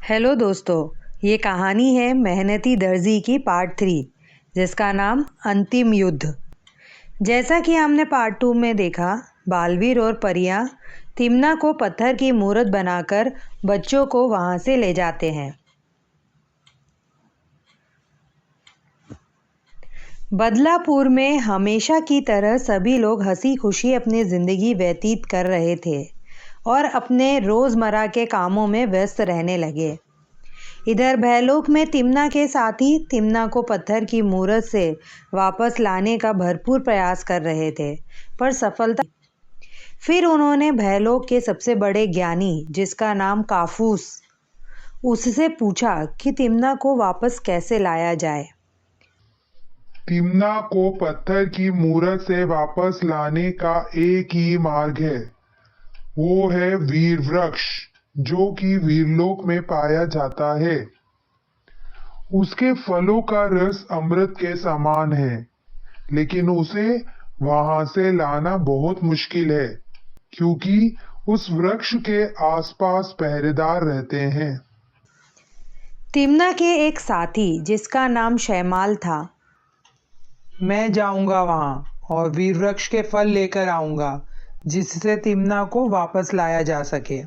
Hello दोस्तों, ये कहानी है मेहनती दर्जी की पार्ट 3 जिसका नाम अंतिम युद्ध। जैसा कि हमने पार्ट 2 में देखा, बालवीर और परियां तिम्ना को पत्थर की मूर्त बनाकर बच्चों को वहां से ले जाते हैं। बदलापुर में हमेशा की तरह सभी लोग हंसी खुशी अपनी ज़िंदगी व्यतीत कर रहे थे और अपने रोज़मर्रा के कामों में व्यस्त रहने लगे। इधर भैलोक में तिम्ना के साथी तिम्ना को पत्थर की मूर्त से वापस लाने का भरपूर प्रयास कर रहे थे, पर सफलता। फिर उन्होंने भैलोक के सबसे बड़े ज्ञानी, जिसका नाम काफूस, उससे पूछा कि तिम्ना को वापस कैसे लाया जाए। तिम्ना को पत्थर की मूर्त से वापस लाने का एक ही मार्ग है, वो है वीर वृक्ष, जो कि वीरलोक में पाया जाता है। उसके फलों का रस अमृत के समान है, लेकिन उसे वहां से लाना बहुत मुश्किल है, क्योंकि उस वृक्ष के आसपास पहरेदार रहते हैं। तिम्ना के एक साथी, जिसका नाम शैमाल था, मैं जाऊंगा वहां और वीर वृक्ष के फल लेकर आऊंगा, जिससे तिम्ना को वापस लाया जा सके।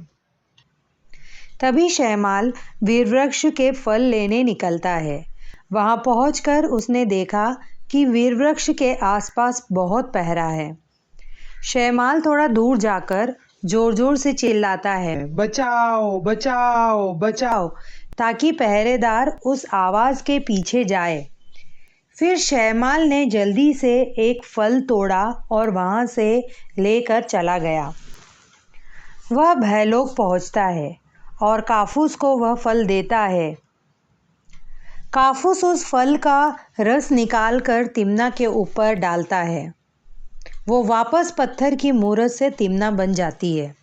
तभी शैमाल वीरवृक्ष के फल लेने निकलता है। वहां पहुंचकर उसने देखा कि वीरवृक्ष के आसपास बहुत पहरा है। शैमाल थोड़ा दूर जाकर जोर जोर से चिल्लाता है, बचाओ बचाओ बचाओ, ताकि पहरेदार उस आवाज के पीछे जाए। फिर शैमाल ने जल्दी से एक फल तोड़ा और वहां से लेकर चला गया। वह भैलोक पहुंचता है और काफूस को वह फल देता है। काफूस उस फल का रस निकालकर तिम्ना के ऊपर डालता है। वो वापस पत्थर की मूर्त से तिम्ना बन जाती है।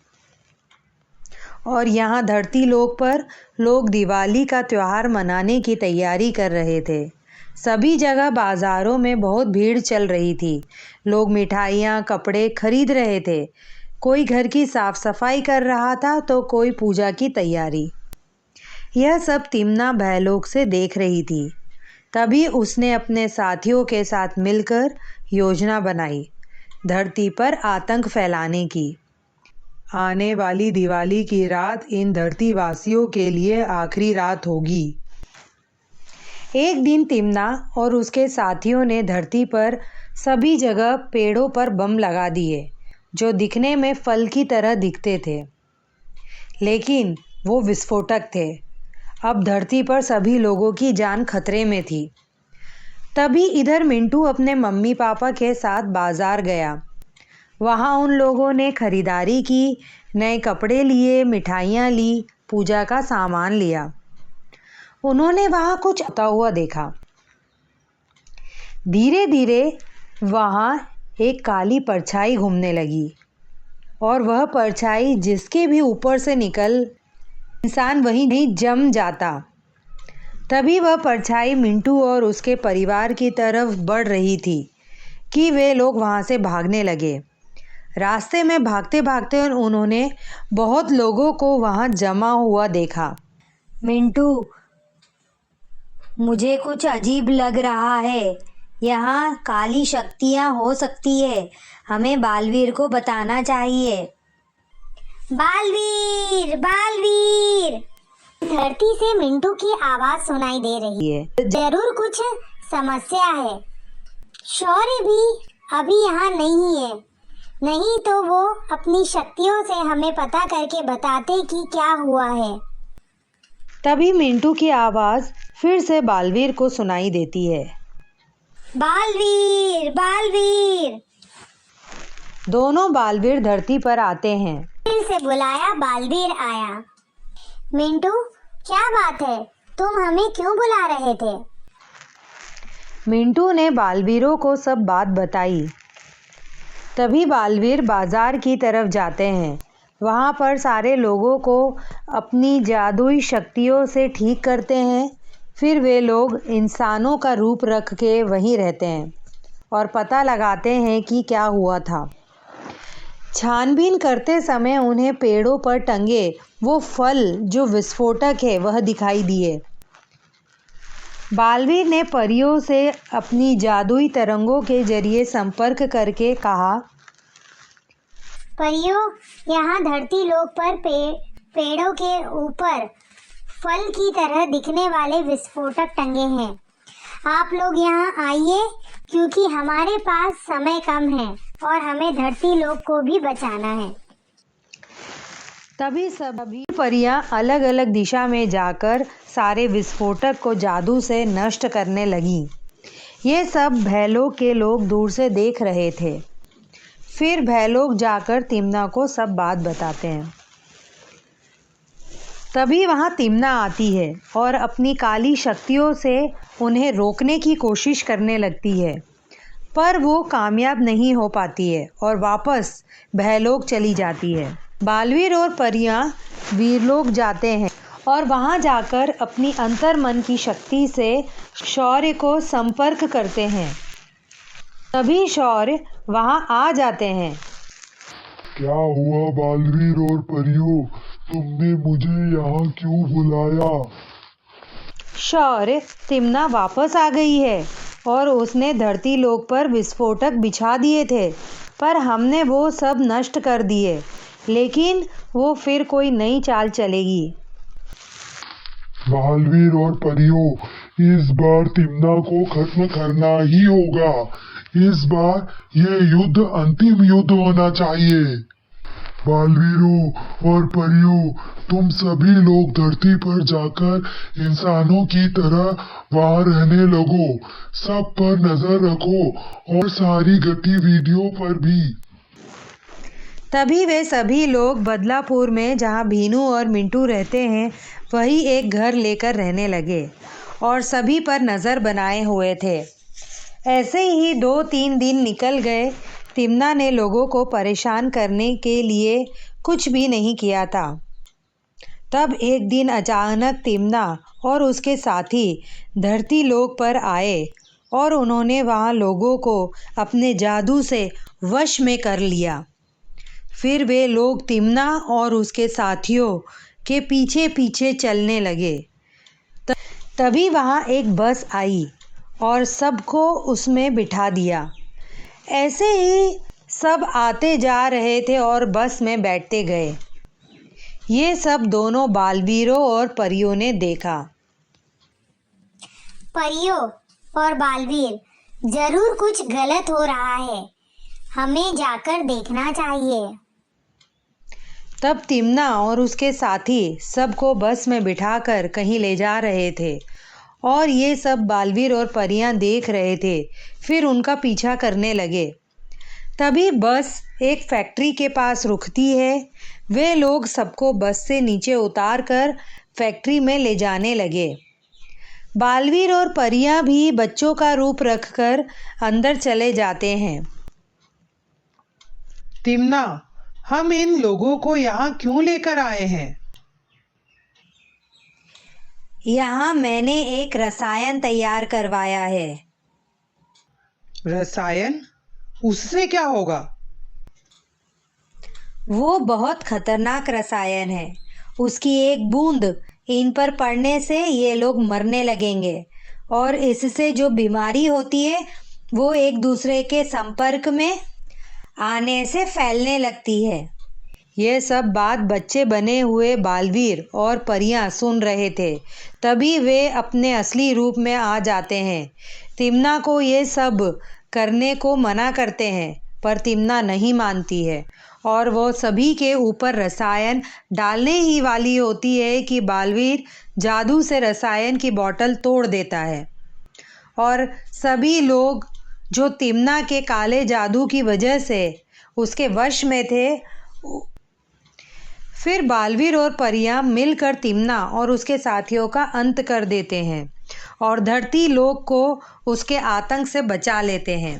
और यहाँ धरती लोक पर लोग दिवाली का त्योहार मनाने की तैयारी कर रहे थे। सभी जगह बाजारों में बहुत भीड़ चल रही थी। लोग मिठाइयाँ, कपड़े खरीद रहे थे। कोई घर की साफ सफाई कर रहा था तो कोई पूजा की तैयारी। यह सब तिम्ना भैलोक से देख रही थी। तभी उसने अपने साथियों के साथ मिलकर योजना बनाई, धरती पर आतंक फैलाने की। आने वाली दिवाली की रात इन धरतीवासियों के लिए आखिरी रात होगी। एक दिन तिम्ना और उसके साथियों ने धरती पर सभी जगह पेड़ों पर बम लगा दिए, जो दिखने में फल की तरह दिखते थे, लेकिन वो विस्फोटक थे। अब धरती पर सभी लोगों की जान खतरे में थी। तभी इधर मिंटू अपने मम्मी पापा के साथ बाजार गया। वहाँ उन लोगों ने खरीदारी की, नए कपड़े लिए, मिठाइयाँ ली, पूजा का सामान लिया। उन्होंने वहाँ कुछ आता हुआ देखा। धीरे धीरे वहाँ एक काली परछाई घूमने लगी और वह परछाई जिसके भी ऊपर से निकल, इंसान वहीं नहीं जम जाता। तभी वह परछाई मिंटू और उसके परिवार की तरफ बढ़ रही थी कि वे लोग वहाँ से भागने लगे। रास्ते में भागते भागते उन्होंने बहुत लोगों को वहाँ जमा हुआ देखा। मिंटू, मुझे कुछ अजीब लग रहा है। यहाँ काली शक्तियाँ हो सकती है। हमें बालवीर को बताना चाहिए। बालवीर, बालवीर! धरती से मिंटू की आवाज सुनाई दे रही है। जरूर कुछ समस्या है। शौर्य भी अभी यहाँ नहीं है, नहीं तो वो अपनी शक्तियों से हमें पता करके बताते कि क्या हुआ है। तभी मिंटू की आवाज फिर से बालवीर को सुनाई देती है। बालवीर, बालवीर! दोनों बालवीर धरती पर आते हैं। फिर से बुलाया, बालवीर आया। मिंटू, क्या बात है? तुम हमें क्यों बुला रहे थे? मिंटू ने बालवीरों को सब बात बताई। तभी बालवीर बाजार की तरफ जाते हैं। वहाँ पर सारे लोगों को अपनी जादुई शक्तियों से ठीक करते हैं। फिर वे लोग इंसानों का रूप रख के वहीं रहते हैं और पता लगाते हैं कि क्या हुआ था। छानबीन करते समय उन्हें पेड़ों पर टंगे वो फल जो विस्फोटक है वह दिखाई दिए। बालवीर ने परियों से अपनी जादुई तरंगों के जरिए संपर्क करके कहा, परियों, यहाँ धरती लोक पर पेड़ों के ऊपर फल की तरह दिखने वाले विस्फोटक टंगे हैं। आप लोग यहाँ आइए, क्योंकि हमारे पास समय कम है और हमें धरती लोक को भी बचाना है। तभी सभी परियां अलग अलग दिशा में जाकर सारे विस्फोटक को जादू से नष्ट करने लगीं। ये सब भैलोक के लोग दूर से देख रहे थे। फिर भैलोक जाकर तिम्ना को सब बात बताते हैं। तभी वहाँ तिम्ना आती है और अपनी काली शक्तियों से उन्हें रोकने की कोशिश करने लगती है, पर वो कामयाब नहीं हो पाती है और वापस भैलोक चली जाती है। बालवीर और परियां वीरलोक जाते हैं और वहाँ जाकर अपनी अंतर्मन की शक्ति से शौर्य को संपर्क करते हैं। तभी शौर्य वहाँ आ जाते हैं। क्या हुआ बालवीर और परियों, तुमने मुझे यहाँ क्यों बुलाया? शौर्य, तिम्ना वापस आ गई है और उसने धरती लोक पर विस्फोटक बिछा दिए थे, पर हमने वो सब नष्ट कर दिए, लेकिन वो फिर कोई नई चाल चलेगी। बालवीर और परियों, इस बार तिम्ना को खत्म करना ही होगा। इस बार ये युद्ध अंतिम युद्ध होना चाहिए। बालवीरों और परियों, तुम सभी लोग धरती पर जाकर इंसानों की तरह वहां रहने लगो। सब पर नजर रखो और सारी गतिविधियों पर भी। तभी वे सभी लोग बदलापुर में, जहाँ भीनू और मिंटू रहते हैं, वही एक घर लेकर रहने लगे और सभी पर नज़र बनाए हुए थे। ऐसे ही 2-3 दिन निकल गए। तिम्ना ने लोगों को परेशान करने के लिए कुछ भी नहीं किया था। तब एक दिन अचानक तिम्ना और उसके साथी धरती लोक पर आए और उन्होंने वहाँ लोगों को अपने जादू से वश में कर लिया। फिर वे लोग तिम्ना और उसके साथियों के पीछे पीछे चलने लगे। तभी वहाँ एक बस आई और सबको उसमें बिठा दिया। ऐसे ही सब आते जा रहे थे और बस में बैठते गए। ये सब दोनों बालवीरों और परियों ने देखा। परियों और बालवीर, जरूर कुछ गलत हो रहा है, हमें जाकर देखना चाहिए। तब तिम्ना और उसके साथी सबको बस में बिठाकर कहीं ले जा रहे थे और ये सब बालवीर और परियां देख रहे थे। फिर उनका पीछा करने लगे। तभी बस एक फैक्ट्री के पास रुकती है। वे लोग सबको बस से नीचे उतार कर फैक्ट्री में ले जाने लगे। बालवीर और परियां भी बच्चों का रूप रखकर अंदर चले जाते हैं। तिम्ना, हम इन लोगों को यहाँ क्यों लेकर आए हैं? यहाँ मैंने एक रसायन तैयार करवाया है। रसायन? उससे क्या होगा? वो बहुत खतरनाक रसायन है। उसकी एक बूंद इन पर पड़ने से ये लोग मरने लगेंगे और इससे जो बीमारी होती है वो एक दूसरे के संपर्क में आने से फैलने लगती है। ये सब बात बच्चे बने हुए बालवीर और परियां सुन रहे थे। तभी वे अपने असली रूप में आ जाते हैं। तिम्ना को ये सब करने को मना करते हैं, पर तिम्ना नहीं मानती है और वो सभी के ऊपर रसायन डालने ही वाली होती है कि बालवीर जादू से रसायन की बोतल तोड़ देता है और सभी लोग जो तिम्ना के काले जादू की वजह से उसके वश में थे, फिर बालवीर और परियां मिलकर तिम्ना और उसके साथियों का अंत कर देते हैं और धरती लोक को उसके आतंक से बचा लेते हैं।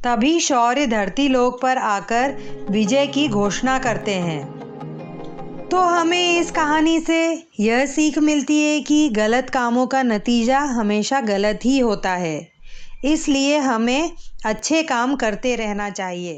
तभी शौर्य धरती लोक पर आकर विजय की घोषणा करते हैं। तो हमें इस कहानी से यह सीख मिलती है कि गलत कामों का नतीजा हमेशा गलत ही होता है। इसलिए हमें अच्छे काम करते रहना चाहिए।